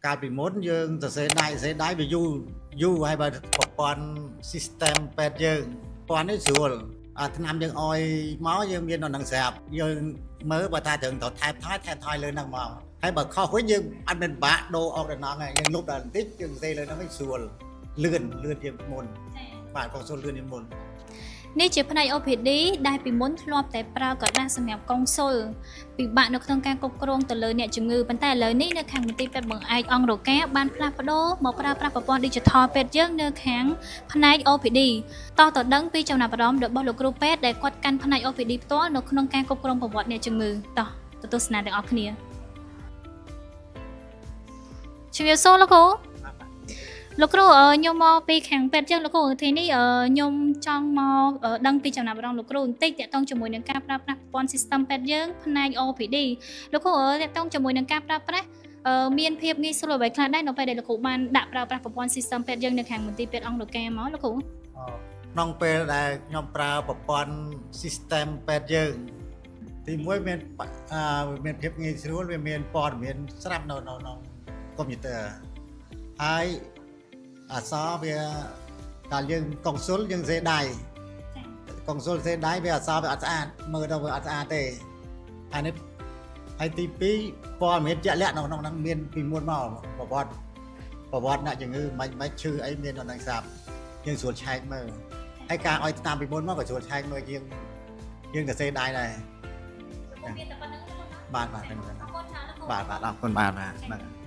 การពីមុនយើងសរសេរដៃវាយូរហើយបើប្រព័ន្ធ system ពេទ្យយើងប្រព័ន្ធនេះស្រួលថ្នាំយើងអោយមកយើងមាននៅនឹងស្រាប់យើងមើលបើថាត្រូវថែបថយលើនឹងមកហើយបើខុសវិញយើងអត់មានបាក់ដូរអុកដល់ហ្នឹងយើងលុបដល់បន្តិចយើងសរសេរលើហ្នឹងវិញស្រួលលឿនជាងមុនបាទកុំស្រួលលឿនជាងមុននេះជាផ្នែក OPD ដែលពីមុនធ្លាប់តែប្រើក្រដាសសម្រាប់កុងស៊ុលពិបាកនៅក្នុងការគ្រប់គ្រងទៅលើអ្នកជំងឺប៉ុន្តែឥឡូវនេះនៅខាងមន្ទីរពេទ្យបង្អែកអង្គរការបានផ្លាស់ប្ដូរមកប្រើប្រាស់ប្រព័ន្ធ Digital ពេទ្យយើងនៅខាងផ្នែក OPD តោះទៅដឹងពីចំណាប់អារម្មណ៍របស់លោកគ្រូពេទ្យដែលគាត់កាន់ផ្នែក OPD ផ្ទាល់នៅក្នុងការគ្រប់គ្រងប្រវត្តិអ្នកជំងឺតោះទៅទស្សនាទាំងអស់គ្នាជំរាបសួរលោកគ្រូលោកគ្រូខ្ញុំមកពីខាងពេទ្យយើងលោកគ្រូថ្ងៃនេះខ្ញុំចង់មកដឹងពីចំណាប់អារម្មណ៍លោកគ្រូបន្តិចទាក់ទងជាមួយនឹងការប្រើប្រាស់ប្រព័ន្ធ system ពេទ្យយើងផ្នែក OPD លោកគ្រូទាក់ទងជាមួយនឹងការប្រើប្រាស់មានភាពងាយស្រួលអ្វីខ្លះដែរនៅពេលដែលលោកគ្រូបានដាក់ប្រើប្រាស់ប្រព័ន្ធ system ពេទ្យយើងនៅខាងមន្ទីរពេទ្យអង្គរការមកលោកគ្រូក្នុងពេលដែលខ្ញុំប្រើប្រព័ន្ធ system ពេទ្យយើងទីមួយមានភាពងាយស្រួលវាមានព័ត៌មានស្រាប់នៅកុំព្យូទ័រហើយអសវាកាលយើងកុងស៊ុលយើងសេដៃកុងស៊ុលសេដៃវាអសវាអត់ស្អាតមើលទៅវាអត់ស្អាតទេហើយនេះហើយទី2ព័ត៌មានជាក់លាក់នៅក្នុងហ្នឹងមានពីមុនមកប្រវត្តិអ្នកជំងឺមិនឈឺអីមាននៅក្នុងស្រាប់យើងស្រួលឆែកមើលហើយការឲ្យតាមពីមុនមកក៏ស្រួលឆែកមើលយើងក៏សេដៃដែរបាទអរគុណបាទ